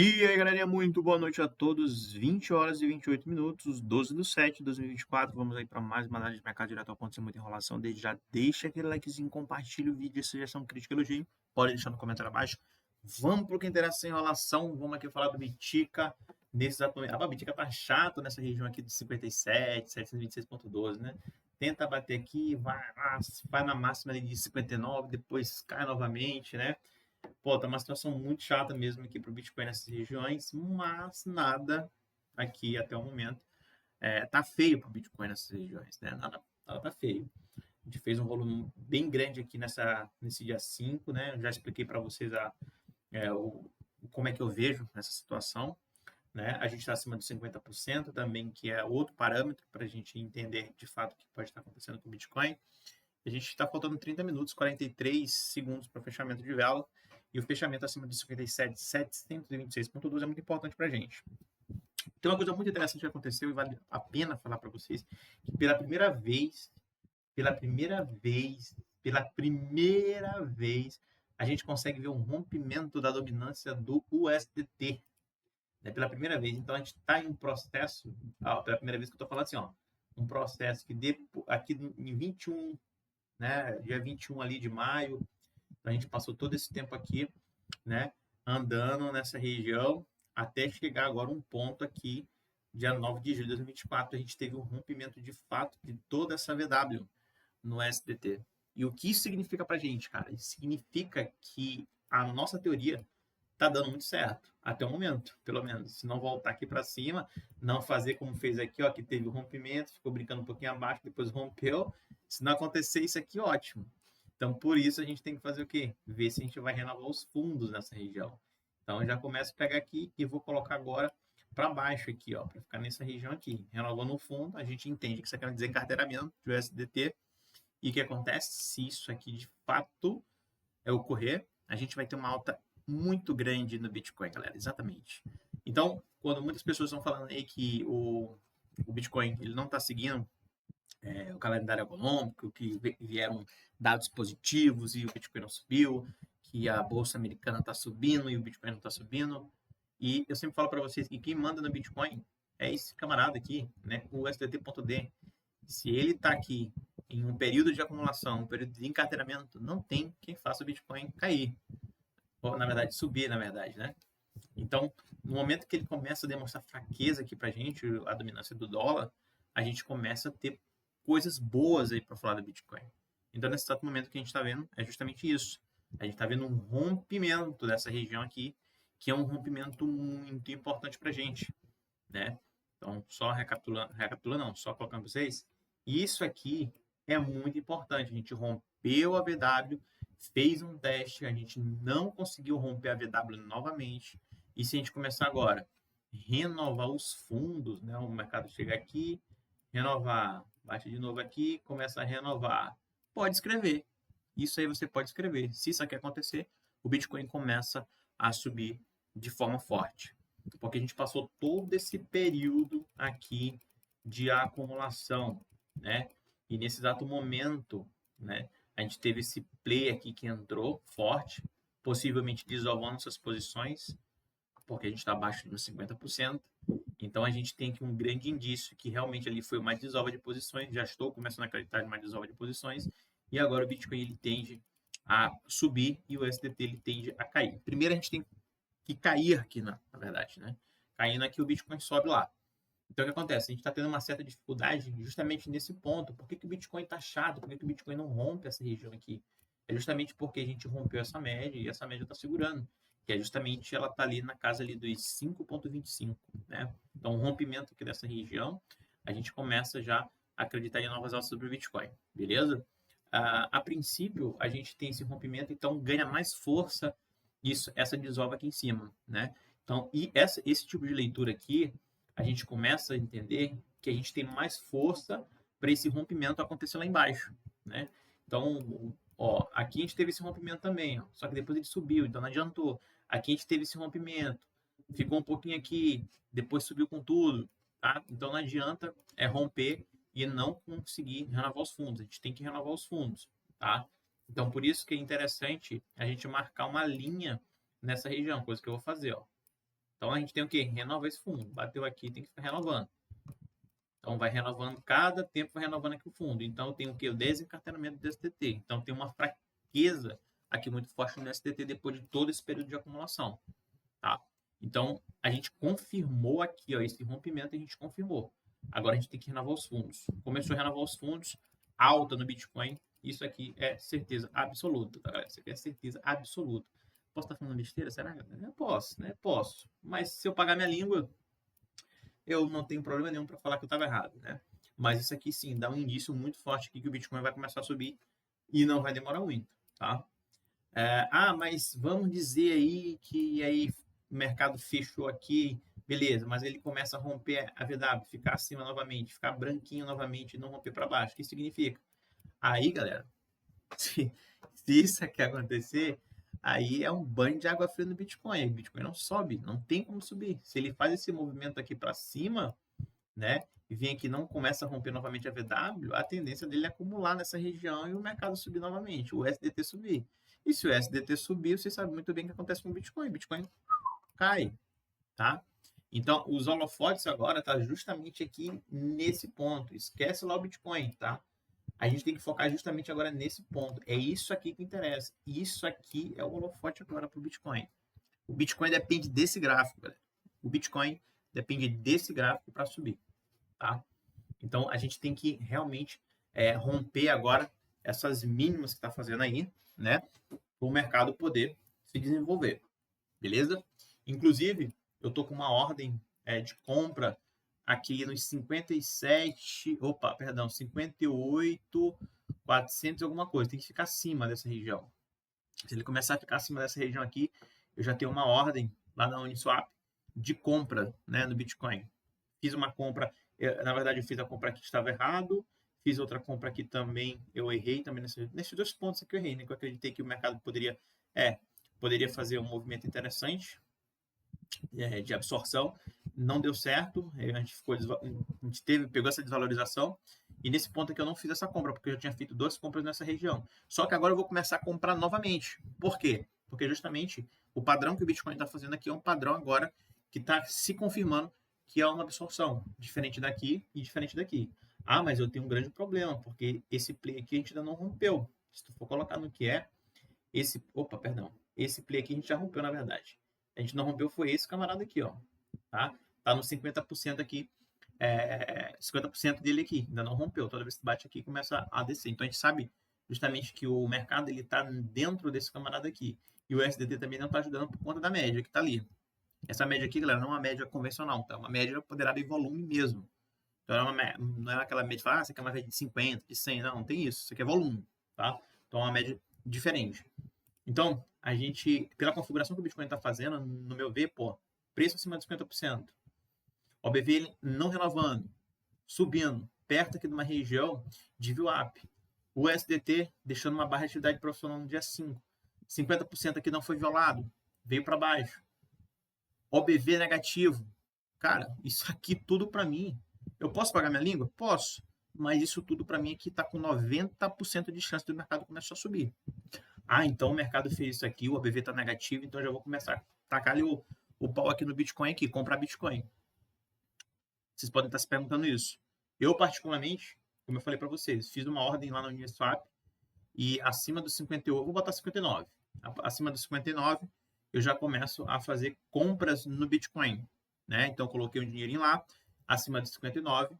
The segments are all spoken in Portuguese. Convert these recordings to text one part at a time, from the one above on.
E aí, galerinha, muito boa noite a todos. 20 horas e 28 minutos, 12 de 7 de 2024. Vamos aí para mais uma análise de mercado direto ao ponto, sem muita enrolação. Desde já, deixa aquele likezinho, compartilha o vídeo, sugestão, crítica, elogio. Pode deixar no comentário abaixo. Vamos para o que interessa sem enrolação. Vamos aqui falar do Bitica. Nesse exato momento. Ah, o Bitica tá chato nessa região aqui de 57, 726,12, né? Tenta bater aqui, vai na máxima ali de 59, depois cai novamente, né? Pô, tá uma situação muito chata mesmo aqui para o Bitcoin nessas regiões, mas nada aqui até o momento tá feio para o Bitcoin nessas regiões, né? Nada tá feio. A gente fez um volume bem grande aqui nesse dia 5, né? Eu já expliquei para vocês como é que eu vejo essa situação, né? A gente está acima dos 50% também, que é outro parâmetro para a gente entender de fato o que pode estar acontecendo com o Bitcoin. A gente está faltando 30 minutos, 43 segundos para o fechamento de vela. E o fechamento acima de 57.726,12 é muito importante para a gente. Tem uma coisa muito interessante que aconteceu e vale a pena falar para vocês, que pela primeira vez, a gente consegue ver um rompimento da dominância do USDT. Né? Pela primeira vez. Então, a gente está em um processo, pela primeira vez que eu estou falando assim, um processo que aqui em 21, né, dia 21 ali de maio, a gente passou todo esse tempo aqui, né, andando nessa região, até chegar agora um ponto aqui, dia 9 de julho de 2024, a gente teve um rompimento de fato de toda essa VW no SDT. E o que isso significa para a gente, cara? Isso significa que a nossa teoria tá dando muito certo, até o momento, pelo menos. Se não voltar aqui para cima, não fazer como fez aqui, ó, que teve o rompimento, ficou brincando um pouquinho abaixo, depois rompeu. Se não acontecer isso aqui, ótimo. Então, por isso, a gente tem que fazer o quê? Ver se a gente vai renovar os fundos nessa região. Então, eu já começo a pegar aqui e vou colocar agora para baixo aqui, ó, para ficar nessa região aqui. Renovando o fundo, a gente entende que isso aqui é um desencarteiramento de USDT. E o que acontece? Se isso aqui de fato ocorrer, a gente vai ter uma alta muito grande no Bitcoin, galera. Exatamente. Então, quando muitas pessoas estão falando aí que o Bitcoin ele não está seguindo o calendário econômico, que vieram dados positivos e o Bitcoin não subiu, que a bolsa americana está subindo e o Bitcoin não está subindo. E eu sempre falo para vocês que quem manda no Bitcoin é esse camarada aqui, né, o SDT.D. Se ele está aqui em um período de acumulação, um período de encarteiramento, não tem quem faça o Bitcoin cair. Ou, na verdade, subir, na verdade, né? Então, no momento que ele começa a demonstrar fraqueza aqui para a gente, a dominância do dólar, a gente começa a ter coisas boas aí para falar do Bitcoin. Então, nesse exato momento que a gente está vendo, é justamente isso. A gente está vendo um rompimento dessa região aqui, que é um rompimento muito importante para a gente, né? Então, só recapitulando não, só colocando para vocês, isso aqui é muito importante. A gente rompeu a VW, fez um teste, a gente não conseguiu romper a VW novamente. E se a gente começar agora, renovar os fundos, né? O mercado chega aqui, renovar, bate de novo aqui, começa a renovar. Pode escrever. Isso aí você pode escrever. Se isso aqui acontecer, o Bitcoin começa a subir de forma forte. Porque a gente passou todo esse período aqui de acumulação, né? E nesse exato momento, né, a gente teve esse play aqui que entrou forte, possivelmente desovando suas posições, porque a gente está abaixo dos 50%. Então a gente tem aqui um grande indício que realmente ali foi uma desova de posições. Já estou começando a acreditar em uma desova de posições. E agora o Bitcoin ele tende a subir e o SDT ele tende a cair. Primeiro a gente tem que cair aqui, na verdade, né? Caindo aqui o Bitcoin sobe lá. Então, o que acontece? A gente está tendo uma certa dificuldade justamente nesse ponto. Por que, que o Bitcoin está chato? Por que, que o Bitcoin não rompe essa região aqui? É justamente porque a gente rompeu essa média e essa média está segurando. Que é justamente ela está ali na casa ali dos 5,25, né? Então, o rompimento aqui dessa região, a gente começa já a acreditar em novas altas sobre o Bitcoin, beleza? A princípio, a gente tem esse rompimento, então ganha mais força essa desova aqui em cima, né? Então, esse tipo de leitura aqui, a gente começa a entender que a gente tem mais força para esse rompimento acontecer lá embaixo, né? Então, ó, aqui a gente teve esse rompimento também, ó, só que depois ele subiu, então não adiantou. Aqui a gente teve esse rompimento, ficou um pouquinho aqui, depois subiu com tudo, tá? Então não adianta romper e não conseguir renovar os fundos. A gente tem que renovar os fundos, tá? Então, por isso que é interessante a gente marcar uma linha nessa região, coisa que eu vou fazer, ó. Então a gente tem o quê? Renova esse fundo. Bateu aqui, tem que ficar renovando. Então vai renovando, cada tempo vai renovando aqui o fundo. Então tem o quê? O desencartelamento do STT. Então tem uma fraqueza aqui muito forte no STT depois de todo esse período de acumulação. Tá? Então a gente confirmou aqui, ó, esse rompimento a gente confirmou. Agora a gente tem que renovar os fundos. Começou a renovar os fundos, alta no Bitcoin. Isso aqui é certeza absoluta, tá, galera? Isso aqui é certeza absoluta. Posso estar falando besteira? Será? Eu posso, né? Posso. Mas se eu pagar minha língua, eu não tenho problema nenhum para falar que eu estava errado, né? Mas isso aqui sim dá um indício muito forte aqui que o Bitcoin vai começar a subir e não vai demorar muito, tá? Mas vamos dizer aí que aí o mercado fechou aqui, beleza, mas ele começa a romper a VW, ficar acima novamente, ficar branquinho novamente e não romper para baixo. O que significa? Aí, galera, se isso aqui acontecer, aí é um banho de água fria no Bitcoin. O Bitcoin não sobe, não tem como subir. Se ele faz esse movimento aqui para cima, né, e vem aqui e não começa a romper novamente a VW, a tendência dele é acumular nessa região e o mercado subir novamente, o SDT subir. E se o SDT subir, você sabe muito bem o que acontece com o Bitcoin. O Bitcoin cai, tá? Então, os holofotes agora tá justamente aqui nesse ponto. Esquece lá o Bitcoin, tá? A gente tem que focar justamente agora nesse ponto. É isso aqui que interessa. Isso aqui é o holofote agora para o Bitcoin. O Bitcoin depende desse gráfico, galera. O Bitcoin depende desse gráfico para subir, tá? Então, a gente tem que realmente romper agora essas mínimas que está fazendo aí, né? Para o mercado poder se desenvolver, beleza? Inclusive, eu tô com uma ordem de compra aqui nos 58, 400 alguma coisa. Tem que ficar acima dessa região. Se ele começar a ficar acima dessa região aqui, eu já tenho uma ordem lá na Uniswap de compra, né, no Bitcoin. Fiz uma compra, na verdade eu fiz a compra aqui que estava errado, fiz outra compra aqui também, eu errei também nesses dois pontos aqui eu errei, né, que eu acreditei que o mercado poderia fazer um movimento interessante, de absorção, não deu certo, a gente pegou essa desvalorização, e nesse ponto aqui eu não fiz essa compra, porque eu já tinha feito 2 compras nessa região. Só que agora eu vou começar a comprar novamente. Por quê? Porque justamente o padrão que o Bitcoin está fazendo aqui é um padrão agora que está se confirmando que é uma absorção, diferente daqui e diferente daqui. Ah, mas eu tenho um grande problema, porque esse play aqui a gente ainda não rompeu. Se tu for colocar no que é, esse play aqui a gente já rompeu, na verdade. A gente não rompeu, foi esse camarada aqui, ó. Tá no 50% aqui, 50% dele aqui, ainda não rompeu. Toda vez que bate aqui, começa a descer. Então a gente sabe justamente que o mercado ele tá dentro desse camarada aqui. E o SDT também não está ajudando por conta da média que está ali. Essa média aqui, galera, não é uma média convencional, tá? É uma média ponderada em volume mesmo. Então não é aquela média de falar, você quer uma média de 50, de 100, não tem isso. Isso aqui é volume, tá? Então é uma média diferente. Então, a gente, pela configuração que o Bitcoin está fazendo, no meu ver, preço acima de 50%. OBV não renovando, subindo, perto aqui de uma região de VWAP. O SDT deixando uma barra de atividade profissional no dia 5. 50% aqui não foi violado, veio para baixo. OBV negativo. Cara, isso aqui tudo para mim. Eu posso pagar minha língua? Posso. Mas isso tudo para mim aqui está com 90% de chance do mercado começar a subir. Então o mercado fez isso aqui, o ABV está negativo, então eu já vou começar a tacar ali o pau aqui no Bitcoin aqui, comprar Bitcoin. Vocês podem estar se perguntando isso. Eu, particularmente, como eu falei para vocês, fiz uma ordem lá na Uniswap e acima dos 58, vou botar 59. Acima dos 59, eu já começo a fazer compras no Bitcoin, né? Então eu coloquei um dinheirinho lá, acima de 59,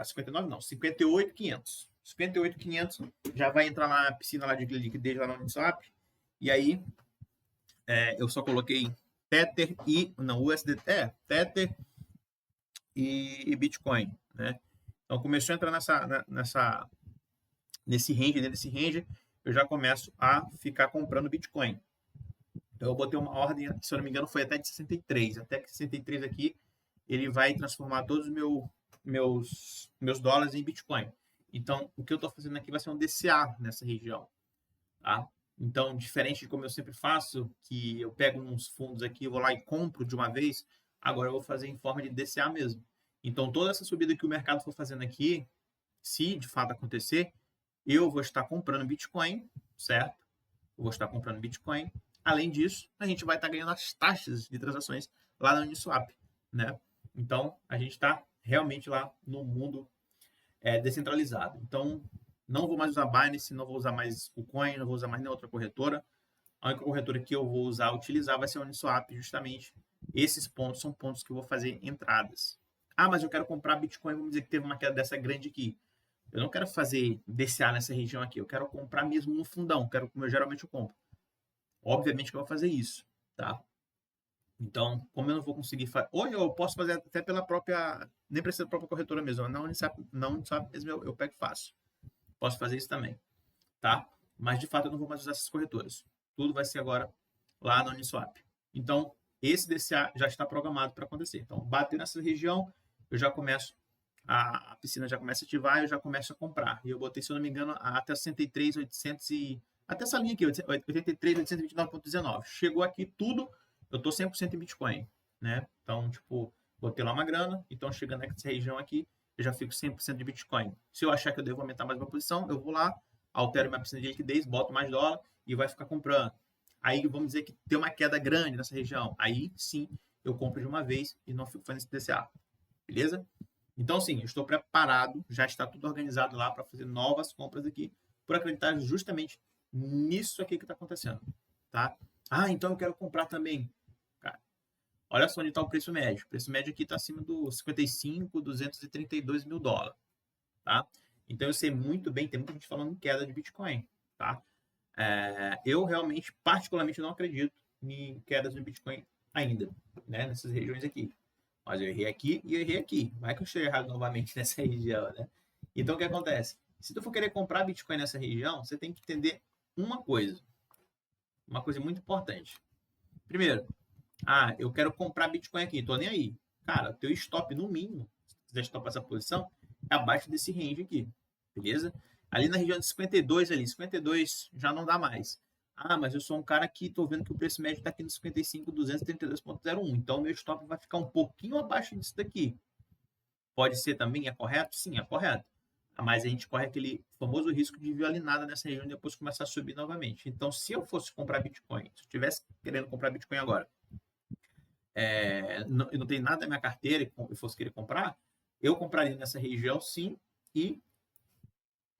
59 não, 58,500. 58,500 já vai entrar na piscina lá de liquidez lá no Uniswap. E aí eu só coloquei Tether USDT, Tether e Bitcoin, né? Então começou a entrar nesse range, eu já começo a ficar comprando Bitcoin. Então eu botei uma ordem, se eu não me engano, foi até de 63. Até que 63 aqui, ele vai transformar todos os meus dólares em Bitcoin. Então, o que eu estou fazendo aqui vai ser um DCA nessa região, tá? Então, diferente de como eu sempre faço, que eu pego uns fundos aqui, vou lá e compro de uma vez, agora eu vou fazer em forma de DCA mesmo. Então, toda essa subida que o mercado for fazendo aqui, se de fato acontecer, eu vou estar comprando Bitcoin, certo? Eu vou estar comprando Bitcoin Além disso, a gente vai estar ganhando as taxas de transações lá na Uniswap, né? Então, a gente está realmente lá no mundo descentralizado. Então, não vou mais usar Binance, não vou usar mais o Coin, não vou usar mais nenhuma outra corretora. A única corretora que eu vou utilizar vai ser a Uniswap, justamente. Esses pontos são pontos que eu vou fazer entradas. Ah, mas eu quero comprar Bitcoin, vamos dizer que teve uma queda dessa grande aqui. Eu não quero fazer DCA nessa região aqui, eu quero comprar mesmo no fundão, quero como geralmente eu compro. Obviamente que eu vou fazer isso, tá? Então, como eu não vou conseguir fazer, ou eu posso fazer até pela própria, nem precisa da própria corretora mesmo, na Uniswap mesmo eu pego e faço. Posso fazer isso também, tá? Mas de fato eu não vou mais usar essas corretoras. Tudo vai ser agora lá na Uniswap. Então, esse DCA já está programado para acontecer. Então, bater nessa região, eu já começo, a piscina já começa a ativar e eu já começo a comprar. E eu botei, se eu não me engano, até 63.800 até essa linha aqui, 83.829.19. Chegou aqui tudo, eu estou 100% em Bitcoin, né? Então, tipo, botei lá uma grana, então chegando nessa região aqui, eu já fico 100% de Bitcoin. Se eu achar que eu devo aumentar mais uma posição, eu vou lá, altero minha piscina de liquidez, boto mais dólar e vai ficar comprando. Aí vamos dizer que tem uma queda grande nessa região. Aí sim, eu compro de uma vez e não fico fazendo esse DCA. Beleza? Então, sim, eu estou preparado, já está tudo organizado lá para fazer novas compras aqui, por acreditar justamente nisso aqui que está acontecendo, tá? Ah, então eu quero comprar também. Cara, olha só onde está o preço médio. O preço médio aqui está acima dos 55.232 mil dólares, tá? Então eu sei muito bem, tem muita gente falando em queda de Bitcoin, tá? Eu realmente, particularmente, não acredito em quedas de Bitcoin ainda, né? Nessas regiões aqui. Mas eu errei aqui e eu errei aqui. Vai que eu estou errado novamente nessa região, né? Então o que acontece? Se tu for querer comprar Bitcoin nessa região, você tem que entender uma coisa muito importante. Primeiro, eu quero comprar Bitcoin aqui, tô nem aí. Cara, teu stop no mínimo, se quiser stopar essa posição, é abaixo desse range aqui, beleza? Ali na região de 52 ali, 52 já não dá mais. Ah, mas eu sou um cara que tô vendo que o preço médio está aqui no 55.232.01, então o meu stop vai ficar um pouquinho abaixo disso daqui. Pode ser também, é correto? Sim, é correto. Mas a gente corre aquele famoso risco de violinada nessa região e depois começar a subir novamente. Então, se eu fosse comprar Bitcoin, se eu estivesse querendo comprar Bitcoin agora, eu não tenho nada na minha carteira e eu fosse querer comprar, eu compraria nessa região sim e,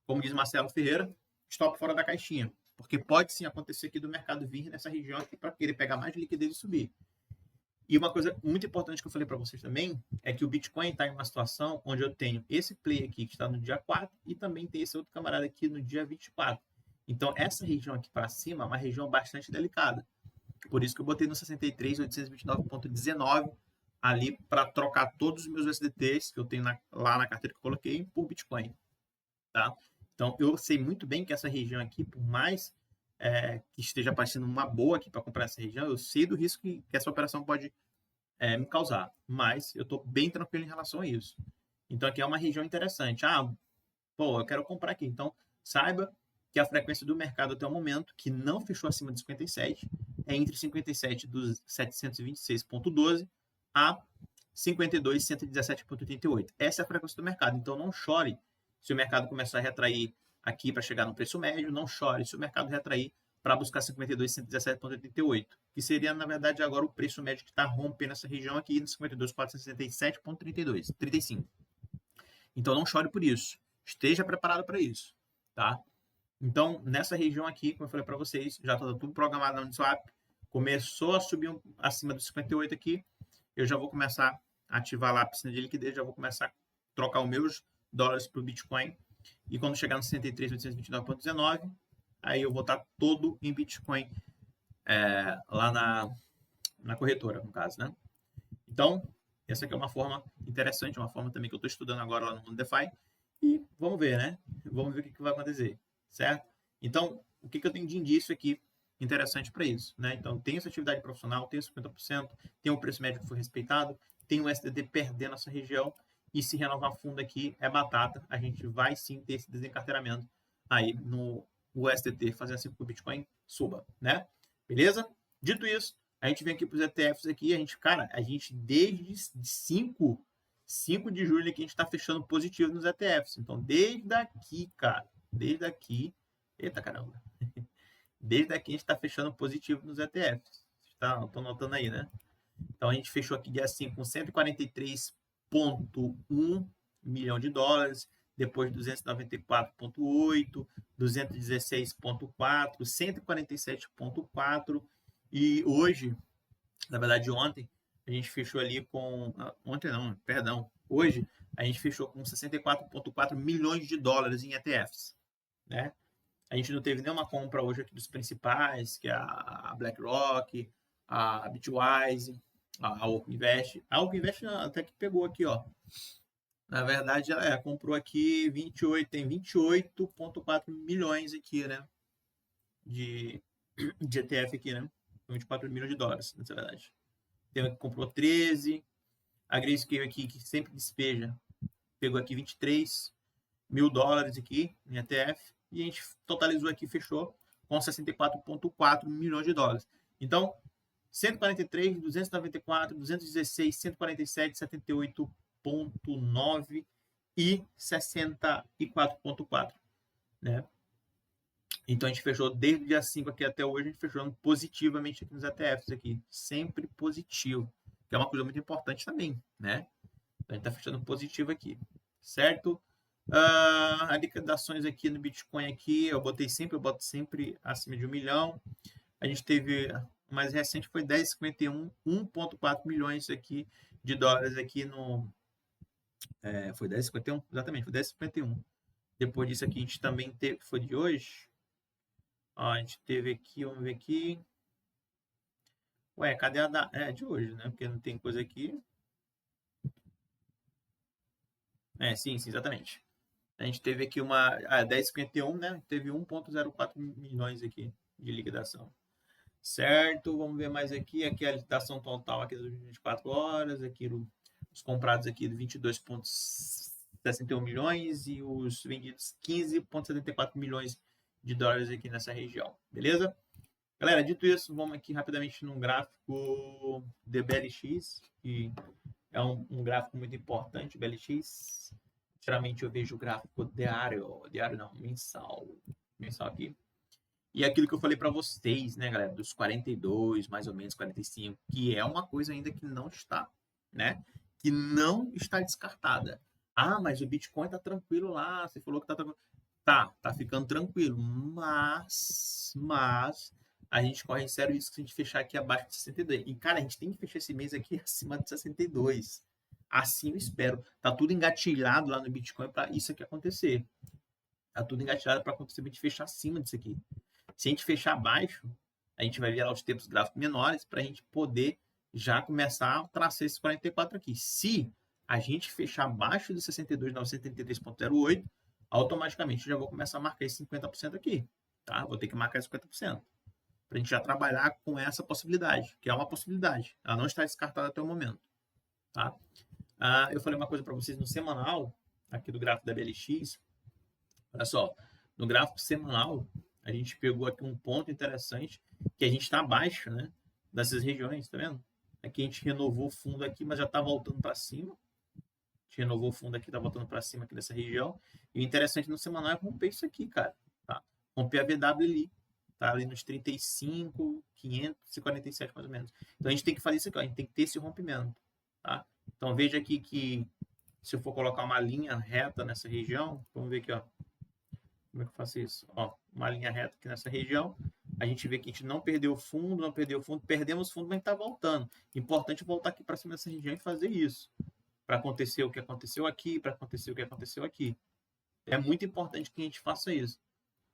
como diz Marcelo Ferreira, stop fora da caixinha. Porque pode sim acontecer aqui do mercado vir nessa região aqui para querer pegar mais liquidez e subir. E uma coisa muito importante que eu falei para vocês também é que o Bitcoin está em uma situação onde eu tenho esse play aqui que está no dia 4 e também tem esse outro camarada aqui no dia 24. Então, essa região aqui para cima é uma região bastante delicada. Por isso que eu botei no 63.829.19 ali para trocar todos os meus USDTs que eu tenho lá na carteira que eu coloquei por Bitcoin. Tá? Então, eu sei muito bem que essa região aqui, por mais que esteja parecendo uma boa aqui para comprar essa região, eu sei do risco que essa operação pode me causar, mas eu estou bem tranquilo em relação a isso. Então, aqui é uma região interessante. Eu quero comprar aqui. Então, saiba que a frequência do mercado até o momento, que não fechou acima de 57, é entre 57 dos 726,12 a 52.117,88. Essa é a frequência do mercado. Então, não chore se o mercado começar a retrair aqui para chegar no preço médio, não chore se o mercado retrair para buscar 52.117,88, que seria, na verdade, agora o preço médio que está rompendo essa região aqui, no 52.467,32, 35. Então, não chore por isso. Esteja preparado para isso, tá? Então, nessa região aqui, como eu falei para vocês, já está tudo programado na Uniswap. Começou a subir acima dos 58 aqui, eu já vou começar a ativar lá a piscina de liquidez, já vou começar a trocar os meus dólares para o Bitcoin. E quando chegar no 63.829,19, aí eu vou estar todo em Bitcoin lá na corretora, no caso, né? Então, essa aqui é uma forma interessante, uma forma também que eu estou estudando agora lá no Mundo DeFi. E vamos ver, né? Vamos ver o que vai acontecer, certo? Então, o que eu tenho de indício aqui interessante para isso, né? Então, tem essa atividade profissional, tem 50%, tem o preço médio que foi respeitado, tem o SDT perdendo essa região, e se renovar fundo aqui é batata, a gente vai sim ter esse desencarteiramento aí no USDT, fazendo assim com que o Bitcoin suba, né? Beleza? Dito isso, a gente vem aqui para os ETFs aqui, a gente desde 5 de julho aqui a gente está fechando positivo nos ETFs. Então, desde aqui, cara, eita caramba. Desde aqui a gente está fechando positivo nos ETFs. Estão notando aí, né? Então a gente fechou aqui dia 5 com 143,1 milhão de dólares, depois 294,8, 216,4, 147,4 e hoje, na verdade ontem, a gente fechou ali com... Ontem não, perdão. Hoje a gente fechou com 64,4 milhões de dólares em ETFs, né? A gente não teve nenhuma compra hoje aqui dos principais, que é a BlackRock, a Bitwise, a Oak Invest. A Oak Invest até que pegou aqui, ó. Na verdade, ela comprou aqui 28, tem 28,4 milhões aqui, né? De ETF aqui, né? 24 milhões de dólares, na verdade. Tem uma que comprou 13. A Grayscale aqui, que sempre despeja, pegou aqui 23 mil dólares aqui em ETF. E a gente totalizou aqui, fechou com 64,4 milhões de dólares. Então, 143, 294, 216, 147, 78,9 e 64,4, né? Então a gente fechou desde o dia 5 aqui até hoje, a gente fechou positivamente aqui nos ETFs aqui, sempre positivo, que é uma coisa muito importante também, né? Então, a gente está fechando positivo aqui, certo? A liquidações aqui no Bitcoin aqui, eu boto sempre acima de 1 milhão. A gente teve, o mais recente foi 10,51, 1,4 milhões aqui de dólares aqui no... foi 10,51? Exatamente, foi 10,51. Depois disso aqui a gente também teve, foi de hoje. Ó, a gente teve aqui, vamos ver aqui. Ué, cadê a da... de hoje, né? Porque não tem coisa aqui. Sim, exatamente. A gente teve aqui uma 10,51, né? Teve 1,04 milhões aqui de liquidação. Certo, vamos ver mais aqui. Aqui a liquidação total aqui das 24 horas. Aqui os comprados aqui de 22,61 milhões e os vendidos 15,74 milhões de dólares aqui nessa região. Beleza? Galera, dito isso, vamos aqui rapidamente num gráfico de BLX, que é um gráfico muito importante, BLX. Geralmente eu vejo o gráfico diário não, mensal aqui. E aquilo que eu falei para vocês, né, galera, dos 42, mais ou menos 45, que é uma coisa ainda que não está, né? Que não está descartada. Ah, mas o Bitcoin tá tranquilo lá, você falou que tá tranquilo. Tá ficando tranquilo, mas a gente corre sério risco se a gente fechar aqui abaixo de 62. E, cara, a gente tem que fechar esse mês aqui acima de 62. Assim eu espero. Tá tudo engatilhado lá no Bitcoin para isso aqui acontecer. Tá tudo engatilhado para acontecer, a gente fechar acima disso aqui. Se a gente fechar abaixo, a gente vai virar os tempos gráficos menores para a gente poder já começar a traçar esses 44 aqui. Se a gente fechar abaixo de 62.973,08, automaticamente eu já vou começar a marcar esse 50% aqui. Tá? Vou ter que marcar esse 50%. Para a gente já trabalhar com essa possibilidade, que é uma possibilidade. Ela não está descartada até o momento. Tá? Eu falei uma coisa para vocês no semanal, aqui do gráfico da BLX. Olha só, no gráfico semanal, a gente pegou aqui um ponto interessante, que a gente está abaixo, né, dessas regiões, tá vendo? Aqui a gente renovou o fundo aqui, mas já está voltando para cima. A gente renovou o fundo aqui, está voltando para cima aqui dessa região. E o interessante no semanal é romper isso aqui, cara. Tá? Romper a VW ali. Tá ali nos 35.547 mais ou menos. Então a gente tem que fazer isso aqui, ó. A gente tem que ter esse rompimento. Tá? Então veja aqui que se eu for colocar uma linha reta nessa região, vamos ver aqui, ó. Como é que eu faço isso? Ó, uma linha reta aqui nessa região. A gente vê que a gente não perdeu o fundo, perdemos fundo, mas está voltando. Importante voltar aqui para cima dessa região e fazer isso. Para acontecer o que aconteceu aqui, para acontecer o que aconteceu aqui. É muito importante que a gente faça isso.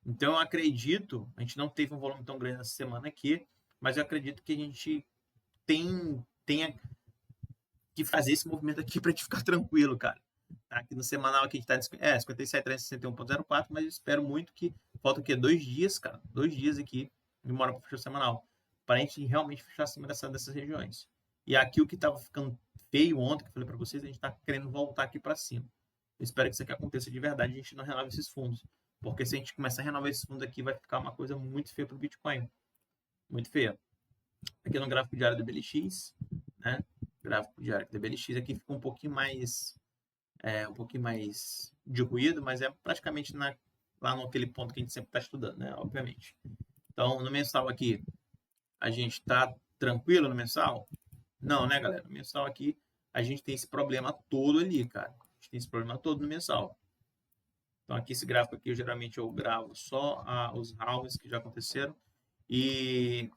Então, eu acredito, a gente não teve um volume tão grande nessa semana aqui, mas eu acredito que a gente tenha que fazer esse movimento aqui para a gente ficar tranquilo, cara. Aqui no semanal aqui a gente está 57,361,04, mas eu espero muito que falta o quê? 2 dias, cara. 2 dias aqui, demora para fechar o semanal, para a gente realmente fechar acima dessas regiões. E aqui o que estava ficando feio ontem, que eu falei para vocês, a gente está querendo voltar aqui para cima. Eu espero que isso aqui aconteça de verdade, a gente não renove esses fundos. Porque se a gente começar a renovar esses fundos aqui, vai ficar uma coisa muito feia para o Bitcoin. Muito feia. Aqui no gráfico diário do BLX, né? Gráfico diário do BLX aqui fica um pouquinho mais de ruído, mas é praticamente lá naquele ponto que a gente sempre está estudando, né? Obviamente. Então, no mensal aqui, a gente está tranquilo no mensal? Não, né, galera? No mensal aqui, a gente tem esse problema todo ali, cara. A gente tem esse problema todo no mensal. Então, aqui, esse gráfico aqui, geralmente eu gravo só os halves que já aconteceram. E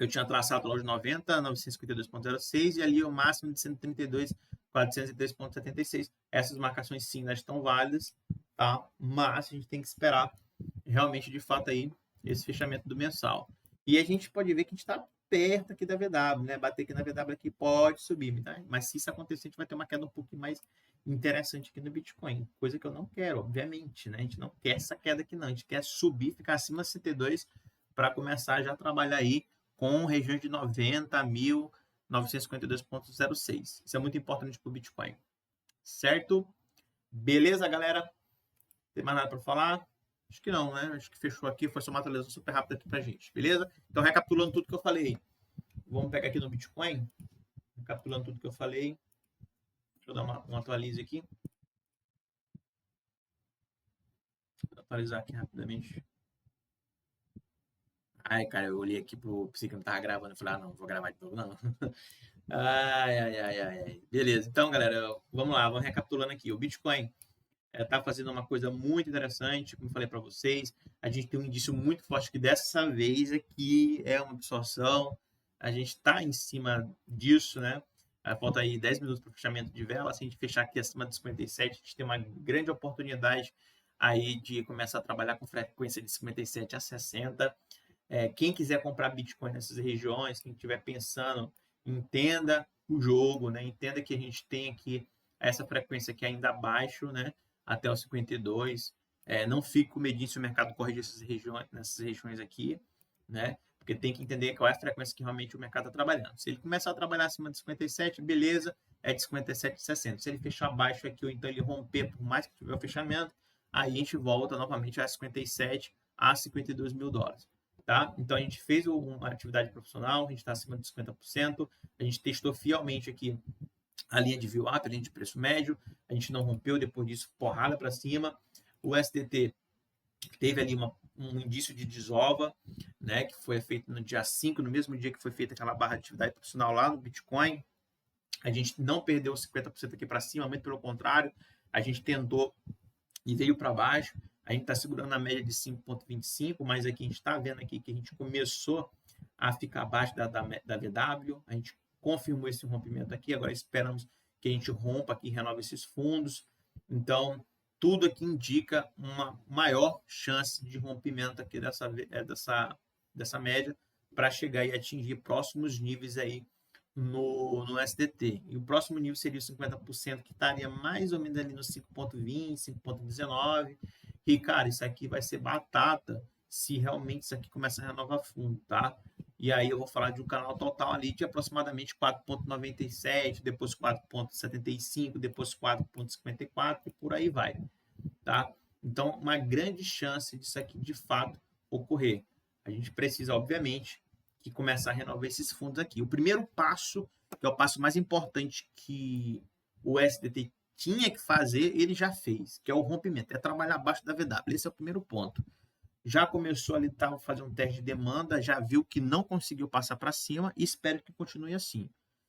eu tinha traçado loja 90, 952,06 e ali o máximo de 132, 403,76. Essas marcações sim, elas estão válidas, tá? Mas a gente tem que esperar realmente, de fato, aí esse fechamento do mensal. E a gente pode ver que a gente está perto aqui da VW, né? Bater aqui na VW aqui pode subir, tá? Mas se isso acontecer, a gente vai ter uma queda um pouquinho mais interessante aqui no Bitcoin, coisa que eu não quero, obviamente, né? A gente não quer essa queda aqui não, a gente quer subir, ficar acima de 62 para começar já a trabalhar aí com regiões de 90.952,06. Isso é muito importante para o Bitcoin, certo? Beleza, galera? Tem mais nada para falar? Acho que não, né? Acho que fechou aqui, foi só uma atualização super rápida aqui pra gente, beleza? Então, recapitulando tudo que eu falei, vamos pegar aqui no Bitcoin, recapitulando tudo que eu falei, deixa eu dar uma atualize aqui. Vou atualizar aqui rapidamente. Ai, cara, eu olhei aqui pro Psique que tava gravando e falei, não, vou gravar de novo, não. Ai. Beleza, então, galera, vamos lá, vamos recapitulando aqui. O Bitcoin está fazendo uma coisa muito interessante, como eu falei para vocês. A gente tem um indício muito forte que dessa vez aqui é uma absorção. A gente está em cima disso, né? Falta aí 10 minutos para o fechamento de vela. Se a gente fechar aqui acima de 57, a gente tem uma grande oportunidade aí de começar a trabalhar com frequência de 57 a 60. Quem quiser comprar Bitcoin nessas regiões, quem estiver pensando, entenda o jogo, né? Entenda que a gente tem aqui essa frequência aqui ainda abaixo, né? Até os 52. Não fique com medinho se o mercado corrigir nessas regiões aqui, né? Porque tem que entender qual é a frequência que realmente o mercado está trabalhando. Se ele começar a trabalhar acima de 57, beleza, é de 57 a 60. Se ele fechar abaixo aqui, ou então ele romper, por mais que tiver o fechamento, aí a gente volta novamente a 57 a 52 mil dólares. Tá? Então a gente fez uma atividade profissional, a gente está acima de 50%, a gente testou fielmente aqui a linha de VWAP, a linha de preço médio, a gente não rompeu, depois disso, porrada para cima. O SDT teve ali um indício de desova, né, que foi feito no dia 5, no mesmo dia que foi feita aquela barra de atividade profissional lá no Bitcoin. A gente não perdeu 50% aqui para cima, muito pelo contrário, a gente tentou e veio para baixo. A gente está segurando a média de 5,25, mas aqui a gente está vendo aqui que a gente começou a ficar abaixo da VW, a gente confirmou esse rompimento aqui, agora esperamos que a gente rompa aqui e renove esses fundos. Então, tudo aqui indica uma maior chance de rompimento aqui dessa média para chegar e atingir próximos níveis aí no SDT. E o próximo nível seria os 50%, que estaria mais ou menos ali no 5,20, 5,19. E, cara, isso aqui vai ser batata se realmente isso aqui começar a renovar fundo, tá? E aí eu vou falar de um canal total ali de aproximadamente 4,97, depois 4,75, depois 4,54 e por aí vai, tá? Então, uma grande chance disso aqui de fato ocorrer. A gente precisa, obviamente, que começar a renovar esses fundos aqui. O primeiro passo, que é o passo mais importante que o SDT tinha que fazer, ele já fez, que é o rompimento, é trabalhar abaixo da VW. Esse é o primeiro ponto. Já começou ali a fazer um teste de demanda, já viu que não conseguiu passar para cima e espero que continue assim.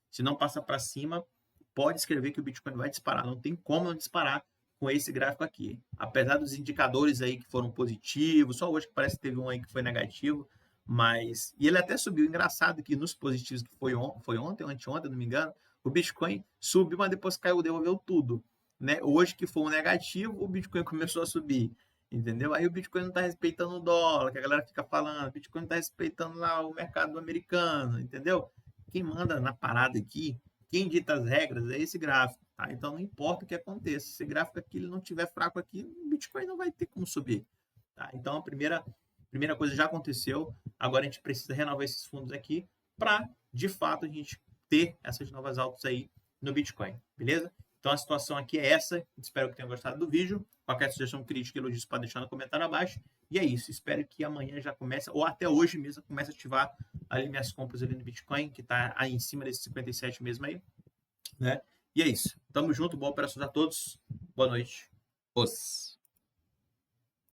Se não passar para cima, pode escrever que o Bitcoin vai disparar. Não tem como não disparar com esse gráfico aqui. Apesar dos indicadores aí que foram positivos, só hoje que parece que teve um aí que foi negativo, mas... E ele até subiu. Engraçado que nos positivos, que foi ontem ou anteontem, não me engano, o Bitcoin subiu, mas depois caiu, devolveu tudo. Né? Hoje que foi um negativo, o Bitcoin começou a subir. Entendeu? Aí o Bitcoin não está respeitando o dólar, que a galera fica falando. O Bitcoin não está respeitando lá o mercado americano, entendeu? Quem manda na parada aqui, quem dita as regras é esse gráfico, tá? Então não importa o que aconteça. Se esse gráfico aqui ele não estiver fraco aqui, o Bitcoin não vai ter como subir. Tá? Então a primeira coisa já aconteceu. Agora a gente precisa renovar esses fundos aqui para, de fato, a gente ter essas novas altas aí no Bitcoin, beleza? Então a situação aqui é essa. Espero que tenham gostado do vídeo. Qualquer sugestão, crítica, elogio, pode deixar no comentário abaixo. E é isso. Espero que amanhã já comece, ou até hoje mesmo, comece a ativar ali minhas compras ali no Bitcoin, que está aí em cima desse 57 mesmo aí. Né? E é isso. Tamo junto. Boa operação a todos. Boa noite. Os.